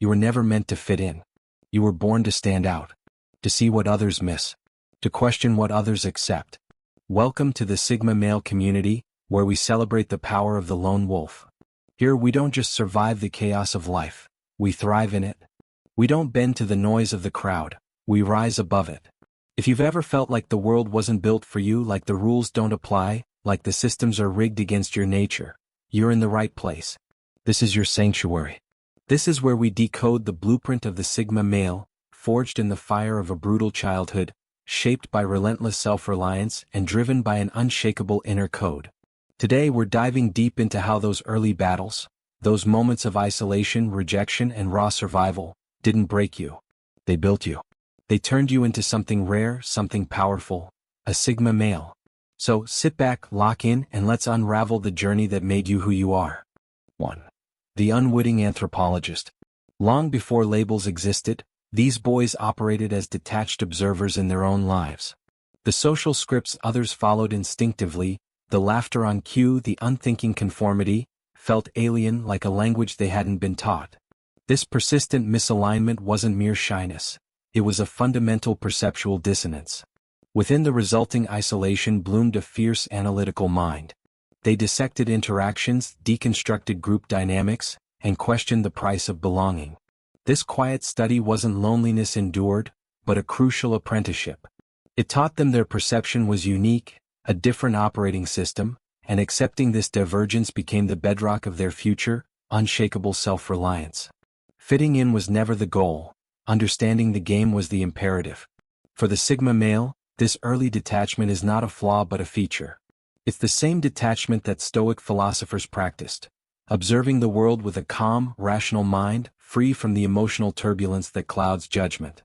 You were never meant to fit in. You were born to stand out, to see what others miss, to question what others accept. Welcome to the Sigma male community, where we celebrate the power of the lone wolf. Here we don't just survive the chaos of life, we thrive in it. We don't bend to the noise of the crowd, we rise above it. If you've ever felt like the world wasn't built for you, like the rules don't apply, like the systems are rigged against your nature, you're in the right place. This is your sanctuary. This is where we decode the blueprint of the Sigma male, forged in the fire of a brutal childhood, shaped by relentless self-reliance and driven by an unshakable inner code. Today we're diving deep into how those early battles, those moments of isolation, rejection, and raw survival, didn't break you. They built you. They turned you into something rare, something powerful, a Sigma male. So sit back, lock in, and let's unravel the journey that made you who you are. 1. The Unwitting Anthropologist. Long before labels existed, these boys operated as detached observers in their own lives. The social scripts others followed instinctively, the laughter on cue, the unthinking conformity, felt alien, like a language they hadn't been taught. This persistent misalignment wasn't mere shyness. It was a fundamental perceptual dissonance. Within the resulting isolation bloomed a fierce analytical mind. They dissected interactions, deconstructed group dynamics, and questioned the price of belonging. This quiet study wasn't loneliness endured, but a crucial apprenticeship. It taught them their perception was unique, a different operating system, and accepting this divergence became the bedrock of their future, unshakable self-reliance. Fitting in was never the goal. Understanding the game was the imperative. For the Sigma male, this early detachment is not a flaw but a feature. It's the same detachment that Stoic philosophers practiced, observing the world with a calm, rational mind, free from the emotional turbulence that clouds judgment.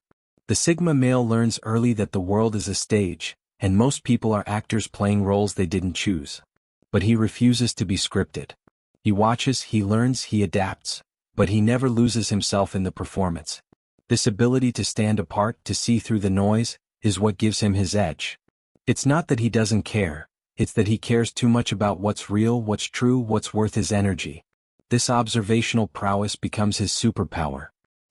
The Sigma male learns early that the world is a stage, and most people are actors playing roles they didn't choose. But he refuses to be scripted. He watches, he learns, he adapts, but he never loses himself in the performance. This ability to stand apart, to see through the noise, is what gives him his edge. It's not that he doesn't care, it's that he cares too much about what's real, what's true, what's worth his energy. This observational prowess becomes his superpower.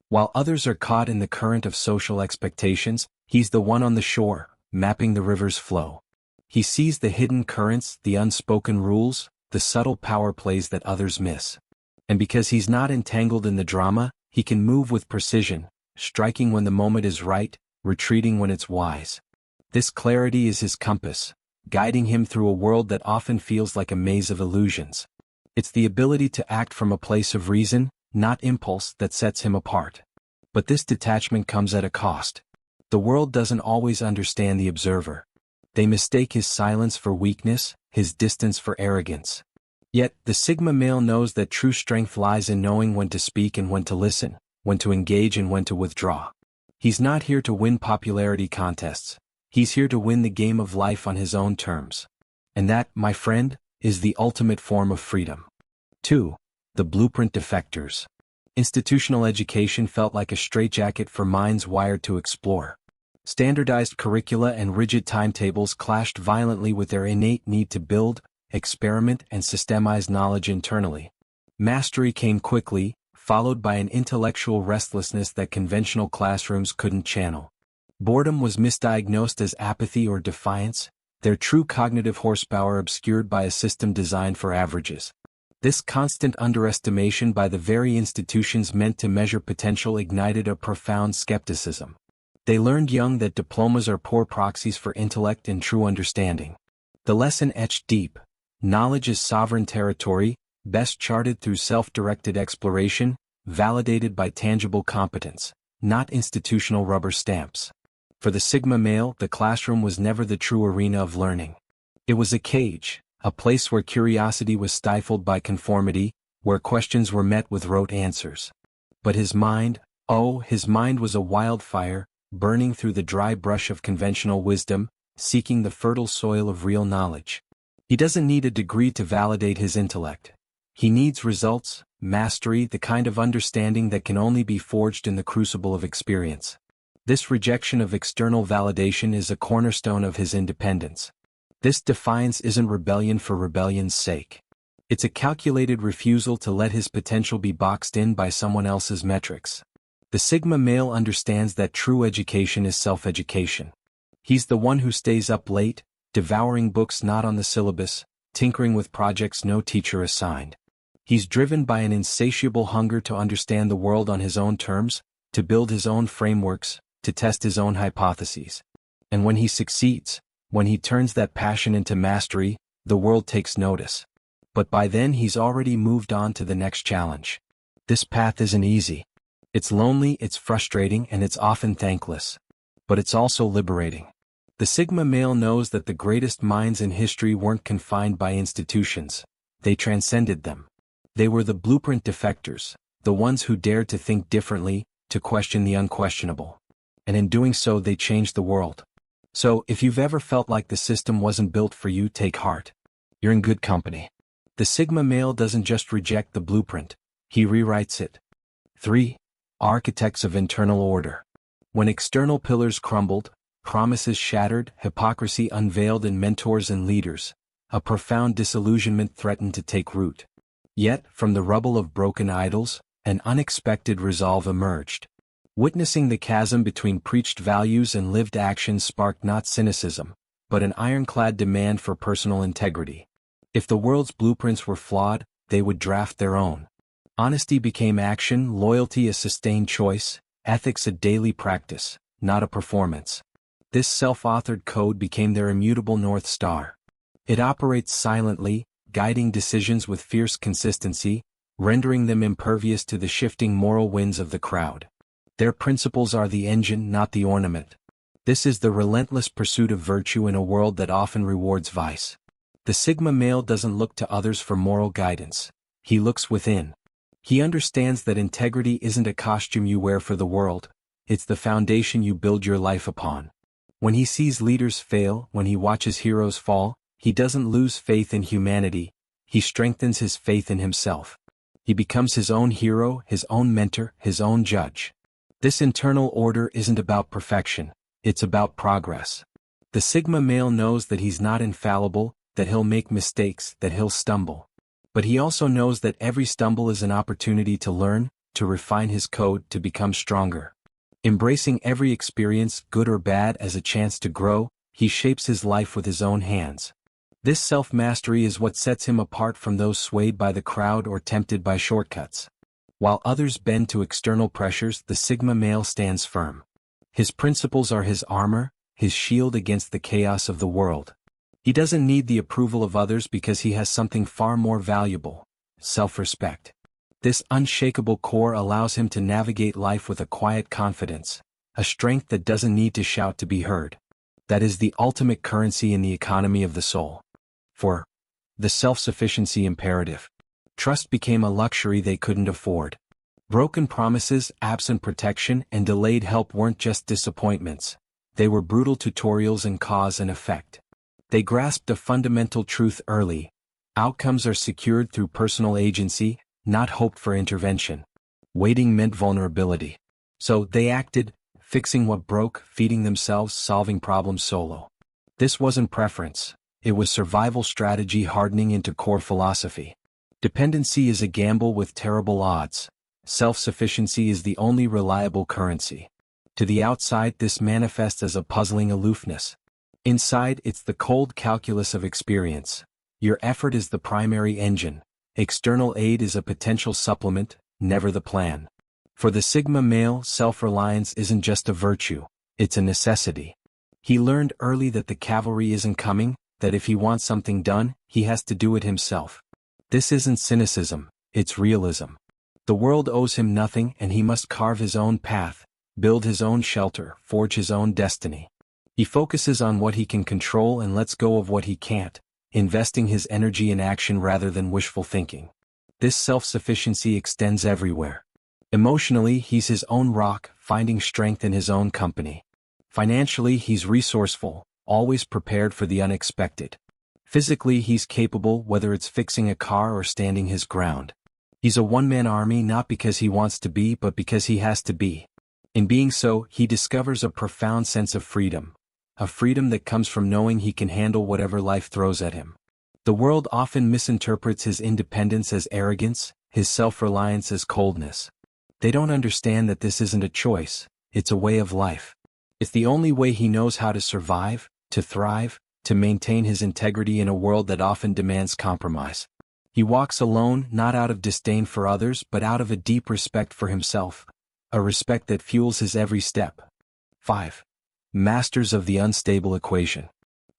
While others are caught in the current of social expectations, he's the one on the shore, mapping the river's flow. He sees the hidden currents, the unspoken rules, the subtle power plays that others miss. And because he's not entangled in the drama, he can move with precision, striking when the moment is right, retreating when it's wise. This clarity is his compass, guiding him through a world that often feels like a maze of illusions. It's the ability to act from a place of reason, not impulse, that sets him apart. But this detachment comes at a cost. The world doesn't always understand the observer. They mistake his silence for weakness, his distance for arrogance. Yet, the Sigma male knows that true strength lies in knowing when to speak and when to listen, when to engage and when to withdraw. He's not here to win popularity contests. He's here to win the game of life on his own terms. And that, my friend, is the ultimate form of freedom. 2. The Blueprint Defectors. Institutional education felt like a straitjacket for minds wired to explore. Standardized curricula and rigid timetables clashed violently with their innate need to build, experiment, and systemize knowledge internally. Mastery came quickly, followed by an intellectual restlessness that conventional classrooms couldn't channel. Boredom was misdiagnosed as apathy or defiance, their true cognitive horsepower obscured by a system designed for averages. This constant underestimation by the very institutions meant to measure potential ignited a profound skepticism. They learned young that diplomas are poor proxies for intellect and true understanding. The lesson etched deep: knowledge is sovereign territory, best charted through self-directed exploration, validated by tangible competence, not institutional rubber stamps. For the Sigma male, the classroom was never the true arena of learning. It was a cage, a place where curiosity was stifled by conformity, where questions were met with rote answers. But his mind, his mind was a wildfire, burning through the dry brush of conventional wisdom, seeking the fertile soil of real knowledge. He doesn't need a degree to validate his intellect. He needs results, mastery, the kind of understanding that can only be forged in the crucible of experience. This rejection of external validation is a cornerstone of his independence. This defiance isn't rebellion for rebellion's sake. It's a calculated refusal to let his potential be boxed in by someone else's metrics. The Sigma male understands that true education is self-education. He's the one who stays up late, devouring books not on the syllabus, tinkering with projects no teacher assigned. He's driven by an insatiable hunger to understand the world on his own terms, to build his own frameworks, to test his own hypotheses. And when he succeeds, when he turns that passion into mastery, the world takes notice. But by then he's already moved on to the next challenge. This path isn't easy. It's lonely, it's frustrating, and it's often thankless. But it's also liberating. The Sigma male knows that the greatest minds in history weren't confined by institutions. They transcended them. They were the Blueprint Defectors, the ones who dared to think differently, to question the unquestionable. And in doing so they changed the world. So, if you've ever felt like the system wasn't built for you, take heart. You're in good company. The Sigma male doesn't just reject the blueprint, he rewrites it. 3. Architects of internal order. When external pillars crumbled, promises shattered, hypocrisy unveiled in mentors and leaders, a profound disillusionment threatened to take root. Yet, from the rubble of broken idols, an unexpected resolve emerged. Witnessing the chasm between preached values and lived actions sparked not cynicism, but an ironclad demand for personal integrity. If the world's blueprints were flawed, they would draft their own. Honesty became action, loyalty a sustained choice, ethics a daily practice, not a performance. This self-authored code became their immutable North Star. It operates silently, guiding decisions with fierce consistency, rendering them impervious to the shifting moral winds of the crowd. Their principles are the engine, not the ornament. This is the relentless pursuit of virtue in a world that often rewards vice. The Sigma male doesn't look to others for moral guidance. He looks within. He understands that integrity isn't a costume you wear for the world, it's the foundation you build your life upon. When he sees leaders fail, when he watches heroes fall, he doesn't lose faith in humanity, he strengthens his faith in himself. He becomes his own hero, his own mentor, his own judge. This internal order isn't about perfection, it's about progress. The Sigma male knows that he's not infallible, that he'll make mistakes, that he'll stumble. But he also knows that every stumble is an opportunity to learn, to refine his code, to become stronger. Embracing every experience, good or bad, as a chance to grow, he shapes his life with his own hands. This self-mastery is what sets him apart from those swayed by the crowd or tempted by shortcuts. While others bend to external pressures, the Sigma male stands firm. His principles are his armor, his shield against the chaos of the world. He doesn't need the approval of others because he has something far more valuable: self-respect. This unshakable core allows him to navigate life with a quiet confidence, a strength that doesn't need to shout to be heard. That is the ultimate currency in the economy of the soul. 4. The Self-Sufficiency Imperative. Trust became a luxury they couldn't afford. Broken promises, absent protection, and delayed help weren't just disappointments. They were brutal tutorials in cause and effect. They grasped a fundamental truth early: outcomes are secured through personal agency, not hoped for intervention. Waiting meant vulnerability. So they acted, fixing what broke, feeding themselves, solving problems solo. This wasn't preference. It was survival strategy hardening into core philosophy. Dependency is a gamble with terrible odds. Self-sufficiency is the only reliable currency. To the outside, this manifests as a puzzling aloofness. Inside, it's the cold calculus of experience. Your effort is the primary engine. External aid is a potential supplement, never the plan. For the Sigma male, self-reliance isn't just a virtue, it's a necessity. He learned early that the cavalry isn't coming, that if he wants something done, he has to do it himself. This isn't cynicism, it's realism. The world owes him nothing and he must carve his own path, build his own shelter, forge his own destiny. He focuses on what he can control and lets go of what he can't, investing his energy in action rather than wishful thinking. This self-sufficiency extends everywhere. Emotionally, he's his own rock, finding strength in his own company. Financially, he's resourceful, always prepared for the unexpected. Physically, he's capable, whether it's fixing a car or standing his ground. He's a one-man army not because he wants to be but because he has to be. In being so, he discovers a profound sense of freedom. A freedom that comes from knowing he can handle whatever life throws at him. The world often misinterprets his independence as arrogance, his self-reliance as coldness. They don't understand that this isn't a choice, it's a way of life. It's the only way he knows how to survive, to thrive, to maintain his integrity in a world that often demands compromise. He walks alone not out of disdain for others but out of a deep respect for himself, a respect that fuels his every step. 5. Masters of the unstable equation.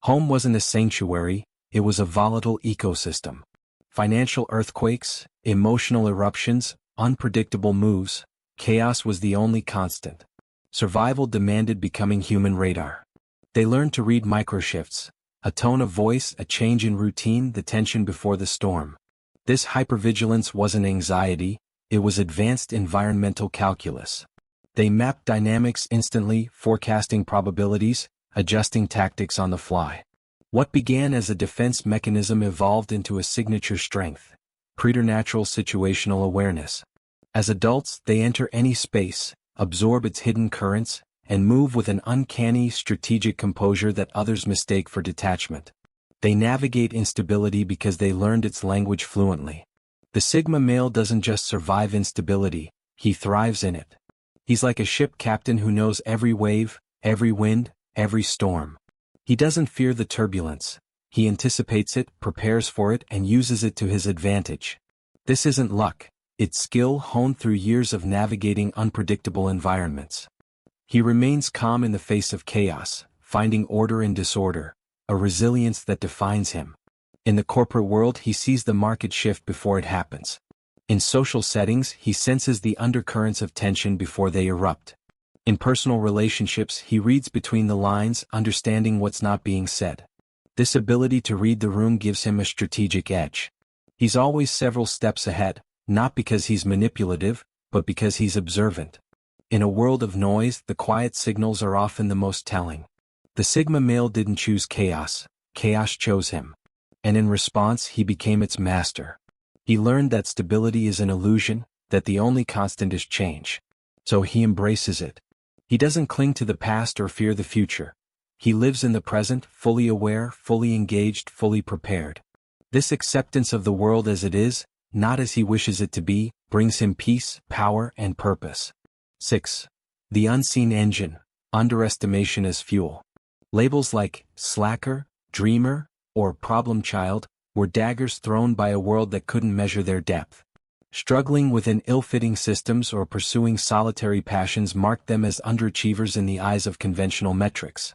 Home wasn't a sanctuary, it was a volatile ecosystem. Financial earthquakes, emotional eruptions, unpredictable moves, chaos was the only constant. Survival demanded becoming human radar. They learned to read microshifts, a tone of voice, a change in routine, the tension before the storm. This hypervigilance wasn't anxiety, it was advanced environmental calculus. They mapped dynamics instantly, forecasting probabilities, adjusting tactics on the fly. What began as a defense mechanism evolved into a signature strength: preternatural situational awareness. As adults, they enter any space, absorb its hidden currents, and move with an uncanny strategic composure that others mistake for detachment. They navigate instability because they learned its language fluently. The Sigma male doesn't just survive instability, he thrives in it. He's like a ship captain who knows every wave, every wind, every storm. He doesn't fear the turbulence. He anticipates it, prepares for it, and uses it to his advantage. This isn't luck, it's skill honed through years of navigating unpredictable environments. He remains calm in the face of chaos, finding order in disorder, a resilience that defines him. In the corporate world, he sees the market shift before it happens. In social settings, he senses the undercurrents of tension before they erupt. In personal relationships, he reads between the lines, understanding what's not being said. This ability to read the room gives him a strategic edge. He's always several steps ahead, not because he's manipulative, but because he's observant. In a world of noise, the quiet signals are often the most telling. The Sigma male didn't choose chaos, chaos chose him. And in response, he became its master. He learned that stability is an illusion, that the only constant is change. So he embraces it. He doesn't cling to the past or fear the future. He lives in the present, fully aware, fully engaged, fully prepared. This acceptance of the world as it is, not as he wishes it to be, brings him peace, power, and purpose. 6. The unseen engine, underestimation as fuel. Labels like slacker, dreamer, or problem child were daggers thrown by a world that couldn't measure their depth. Struggling within ill-fitting systems or pursuing solitary passions marked them as underachievers in the eyes of conventional metrics.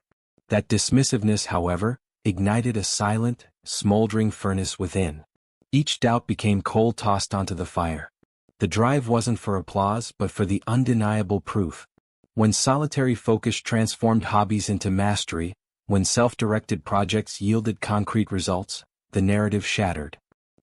That dismissiveness, however, ignited a silent, smoldering furnace within. Each doubt became coal tossed onto the fire. The drive wasn't for applause but for the undeniable proof. When solitary focus transformed hobbies into mastery, when self-directed projects yielded concrete results, the narrative shattered.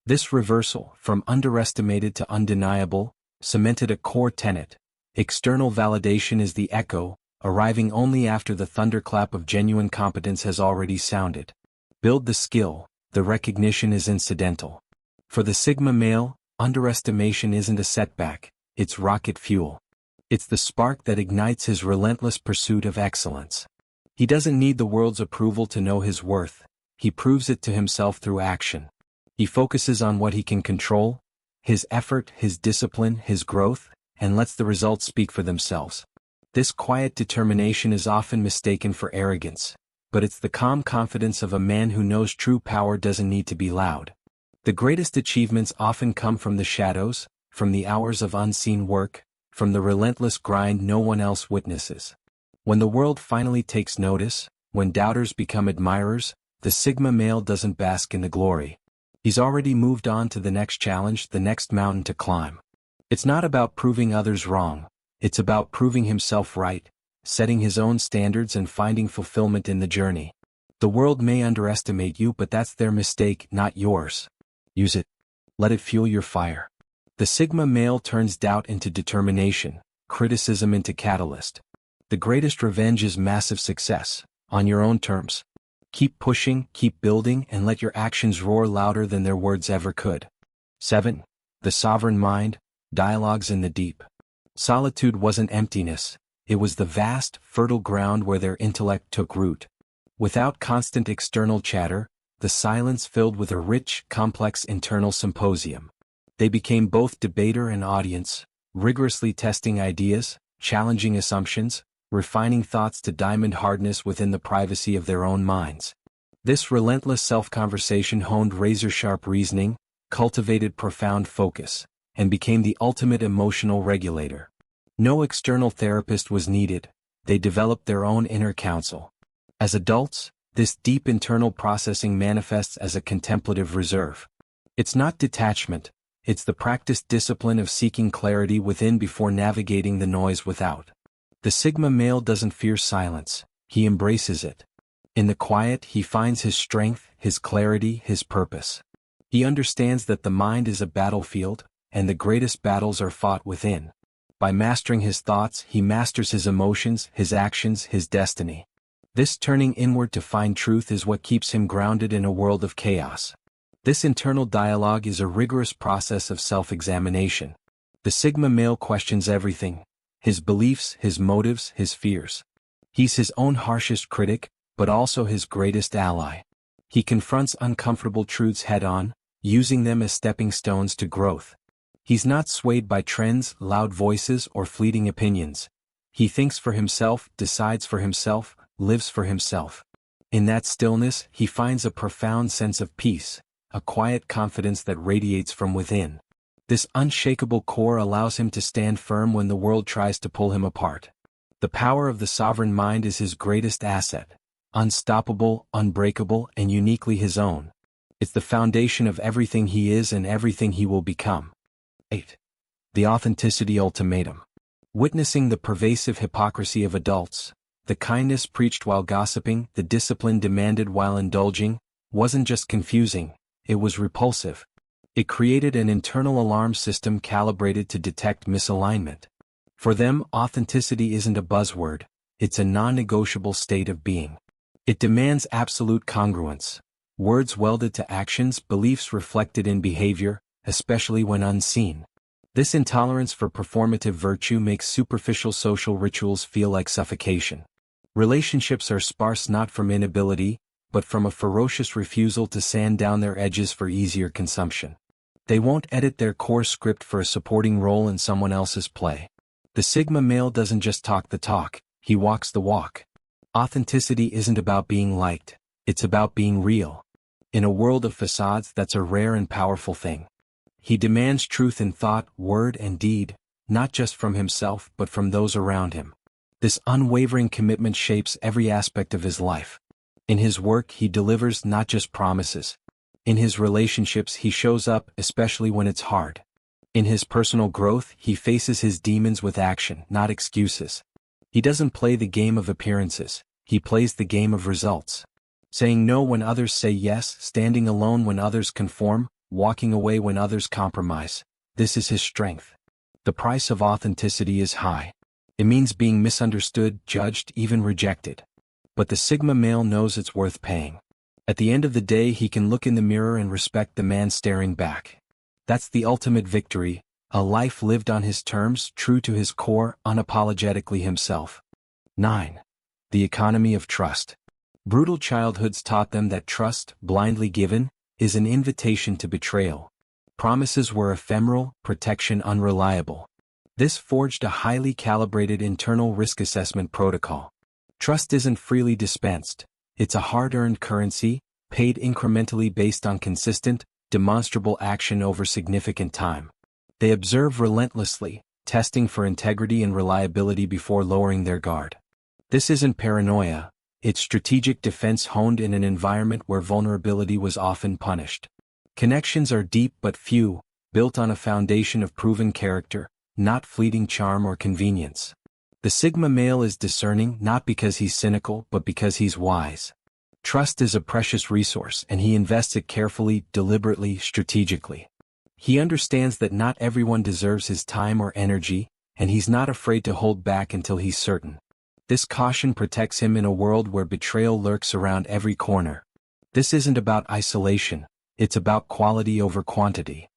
This reversal, from underestimated to undeniable, cemented a core tenet. External validation is the echo, arriving only after the thunderclap of genuine competence has already sounded. Build the skill, the recognition is incidental. For the Sigma male, underestimation isn't a setback, it's rocket fuel. It's the spark that ignites his relentless pursuit of excellence. He doesn't need the world's approval to know his worth, he proves it to himself through action. He focuses on what he can control, his effort, his discipline, his growth, and lets the results speak for themselves. This quiet determination is often mistaken for arrogance, but it's the calm confidence of a man who knows true power doesn't need to be loud. The greatest achievements often come from the shadows, from the hours of unseen work, from the relentless grind no one else witnesses. When the world finally takes notice, when doubters become admirers, the Sigma male doesn't bask in the glory. He's already moved on to the next challenge, the next mountain to climb. It's not about proving others wrong, it's about proving himself right, setting his own standards and finding fulfillment in the journey. The world may underestimate you, but that's their mistake, not yours. Use it. Let it fuel your fire. The Sigma male turns doubt into determination, criticism into catalyst. The greatest revenge is massive success, on your own terms. Keep pushing, keep building, and let your actions roar louder than their words ever could. 7. The sovereign mind, dialogues in the deep. Solitude wasn't emptiness, it was the vast, fertile ground where their intellect took root. Without constant external chatter, the silence filled with a rich, complex internal symposium. They became both debater and audience, rigorously testing ideas, challenging assumptions, refining thoughts to diamond hardness within the privacy of their own minds. This relentless self-conversation honed razor-sharp reasoning, cultivated profound focus, and became the ultimate emotional regulator. No external therapist was needed, they developed their own inner counsel. As adults, this deep internal processing manifests as a contemplative reserve. It's not detachment, it's the practiced discipline of seeking clarity within before navigating the noise without. The Sigma male doesn't fear silence, he embraces it. In the quiet, he finds his strength, his clarity, his purpose. He understands that the mind is a battlefield, and the greatest battles are fought within. By mastering his thoughts, he masters his emotions, his actions, his destiny. This turning inward to find truth is what keeps him grounded in a world of chaos. This internal dialogue is a rigorous process of self-examination. The Sigma male questions everything: his beliefs, his motives, his fears. He's his own harshest critic, but also his greatest ally. He confronts uncomfortable truths head-on, using them as stepping stones to growth. He's not swayed by trends, loud voices, or fleeting opinions. He thinks for himself, decides for himself, lives for himself. In that stillness, he finds a profound sense of peace, a quiet confidence that radiates from within. This unshakable core allows him to stand firm when the world tries to pull him apart. The power of the sovereign mind is his greatest asset, unstoppable, unbreakable, and uniquely his own. It's the foundation of everything he is and everything he will become. 8. The Authenticity Ultimatum. Witnessing the pervasive hypocrisy of adults, the kindness preached while gossiping, the discipline demanded while indulging, wasn't just confusing, it was repulsive. It created an internal alarm system calibrated to detect misalignment. For them, authenticity isn't a buzzword, it's a non-negotiable state of being. It demands absolute congruence. Words welded to actions, beliefs reflected in behavior, especially when unseen. This intolerance for performative virtue makes superficial social rituals feel like suffocation. Relationships are sparse not from inability, but from a ferocious refusal to sand down their edges for easier consumption. They won't edit their core script for a supporting role in someone else's play. The Sigma male doesn't just talk the talk, he walks the walk. Authenticity isn't about being liked, it's about being real. In a world of facades, that's a rare and powerful thing. He demands truth in thought, word, and deed, not just from himself but from those around him. This unwavering commitment shapes every aspect of his life. In his work, he delivers not just promises. In his relationships, he shows up, especially when it's hard. In his personal growth, he faces his demons with action, not excuses. He doesn't play the game of appearances, he plays the game of results. Saying no when others say yes, standing alone when others conform, walking away when others compromise. This is his strength. The price of authenticity is high. It means being misunderstood, judged, even rejected. But the Sigma male knows it's worth paying. At the end of the day, he can look in the mirror and respect the man staring back. That's the ultimate victory, a life lived on his terms, true to his core, unapologetically himself. 9. The Economy of Trust. Brutal childhoods taught them that trust, blindly given, is an invitation to betrayal. Promises were ephemeral, protection unreliable. This forged a highly calibrated internal risk assessment protocol. Trust isn't freely dispensed, it's a hard-earned currency, paid incrementally based on consistent, demonstrable action over significant time. They observe relentlessly, testing for integrity and reliability before lowering their guard. This isn't paranoia, it's strategic defense honed in an environment where vulnerability was often punished. Connections are deep but few, built on a foundation of proven character, not fleeting charm or convenience. The Sigma male is discerning not because he's cynical but because he's wise. Trust is a precious resource and he invests it carefully, deliberately, strategically. He understands that not everyone deserves his time or energy, and he's not afraid to hold back until he's certain. This caution protects him in a world where betrayal lurks around every corner. This isn't about isolation, it's about quality over quantity.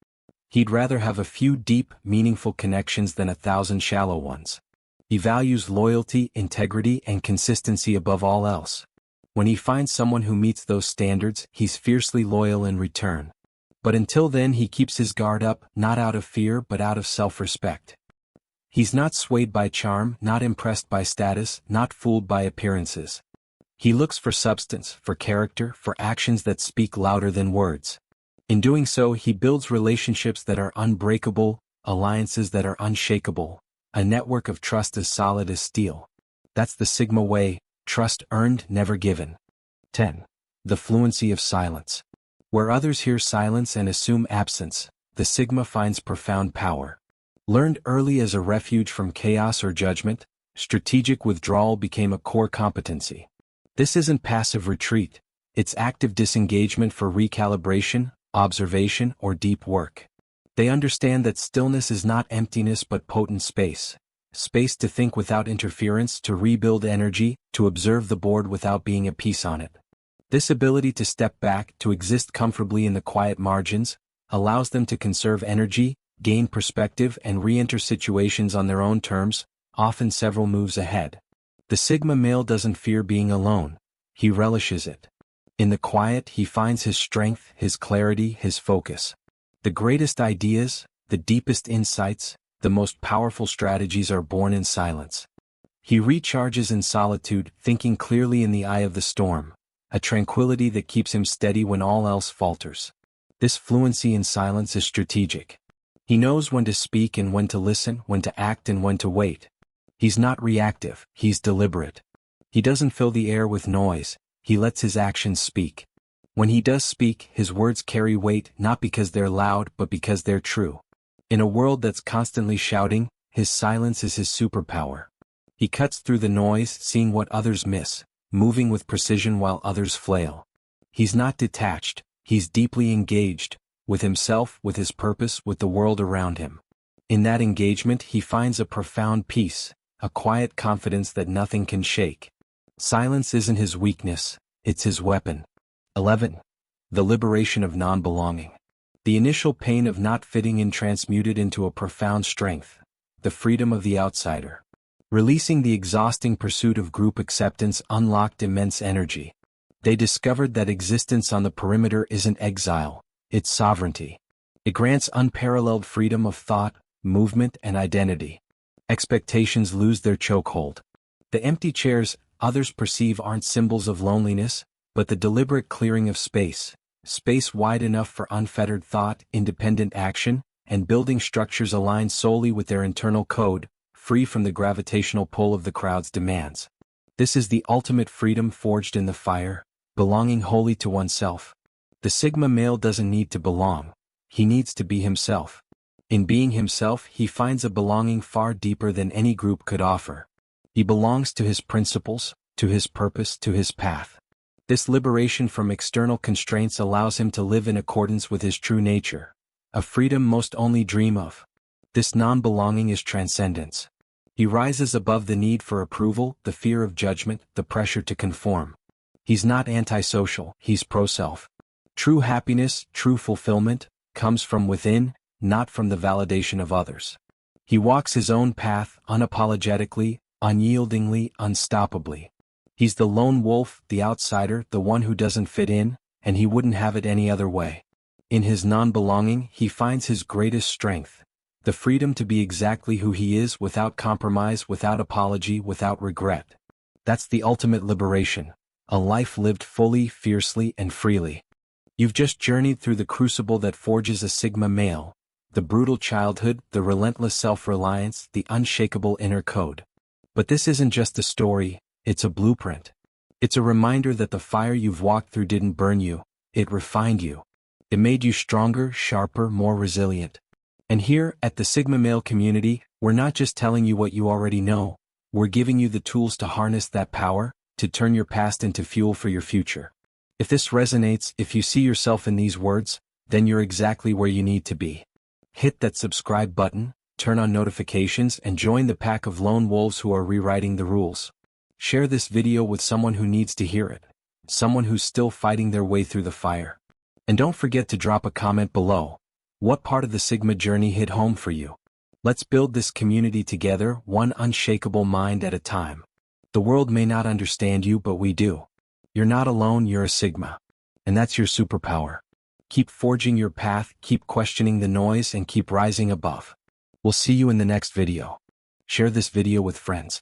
He'd rather have a few deep, meaningful connections than 1,000 shallow ones. He values loyalty, integrity, and consistency above all else. When he finds someone who meets those standards, he's fiercely loyal in return. But until then he keeps his guard up, not out of fear but out of self-respect. He's not swayed by charm, not impressed by status, not fooled by appearances. He looks for substance, for character, for actions that speak louder than words. In doing so, he builds relationships that are unbreakable, alliances that are unshakable, a network of trust as solid as steel. That's the Sigma way, trust earned, never given. 10. The Fluency of Silence. Where others hear silence and assume absence, the Sigma finds profound power. Learned early as a refuge from chaos or judgment, strategic withdrawal became a core competency. This isn't passive retreat, it's active disengagement for recalibration, observation, or deep work. They understand that stillness is not emptiness but potent space. Space to think without interference, to rebuild energy, to observe the board without being a piece on it. This ability to step back, to exist comfortably in the quiet margins, allows them to conserve energy, gain perspective, and re-enter situations on their own terms, often several moves ahead. The Sigma male doesn't fear being alone. He relishes it. In the quiet, he finds his strength, his clarity, his focus. The greatest ideas, the deepest insights, the most powerful strategies are born in silence. He recharges in solitude, thinking clearly in the eye of the storm, a tranquility that keeps him steady when all else falters. This fluency in silence is strategic. He knows when to speak and when to listen, when to act and when to wait. He's not reactive, he's deliberate. He doesn't fill the air with noise, he lets his actions speak. When he does speak, his words carry weight not because they're loud but because they're true. In a world that's constantly shouting, his silence is his superpower. He cuts through the noise, seeing what others miss, moving with precision while others flail. He's not detached, he's deeply engaged, with himself, with his purpose, with the world around him. In that engagement he finds a profound peace, a quiet confidence that nothing can shake. Silence isn't his weakness, it's his weapon. 11. The liberation of non-belonging. The initial pain of not fitting in transmuted into a profound strength, the freedom of the outsider. Releasing the exhausting pursuit of group acceptance unlocked immense energy. They discovered that existence on the perimeter isn't exile, it's sovereignty. It grants unparalleled freedom of thought, movement, and identity. Expectations lose their chokehold. The empty chairs others perceive aren't symbols of loneliness, but the deliberate clearing of space wide enough for unfettered thought, independent action, and building structures aligned solely with their internal code, free from the gravitational pull of the crowd's demands. This is the ultimate freedom forged in the fire, belonging wholly to oneself. The Sigma male doesn't need to belong, he needs to be himself. In being himself, he finds a belonging far deeper than any group could offer. He belongs to his principles, to his purpose, to his path. This liberation from external constraints allows him to live in accordance with his true nature, a freedom most only dream of. This non-belonging is transcendence. He rises above the need for approval, the fear of judgment, the pressure to conform. He's not antisocial, he's pro-self. True happiness, true fulfillment, comes from within, not from the validation of others. He walks his own path, unapologetically, unyieldingly, unstoppably. He's the lone wolf, the outsider, the one who doesn't fit in, and he wouldn't have it any other way. In his non-belonging, he finds his greatest strength, the freedom to be exactly who he is without compromise, without apology, without regret. That's the ultimate liberation, a life lived fully, fiercely, and freely. You've just journeyed through the crucible that forges a Sigma male, the brutal childhood, the relentless self-reliance, the unshakable inner code. But this isn't just a story, it's a blueprint. It's a reminder that the fire you've walked through didn't burn you, it refined you. It made you stronger, sharper, more resilient. And here, at the Sigma Male community, we're not just telling you what you already know, we're giving you the tools to harness that power, to turn your past into fuel for your future. If this resonates, if you see yourself in these words, then you're exactly where you need to be. Hit that subscribe button, turn on notifications, and join the pack of lone wolves who are rewriting the rules. Share this video with someone who needs to hear it, someone who's still fighting their way through the fire. And don't forget to drop a comment below. What part of the Sigma journey hit home for you? Let's build this community together, one unshakable mind at a time. The world may not understand you, but we do. You're not alone, you're a Sigma. And that's your superpower. Keep forging your path, keep questioning the noise, and keep rising above. We'll see you in the next video. Share this video with friends.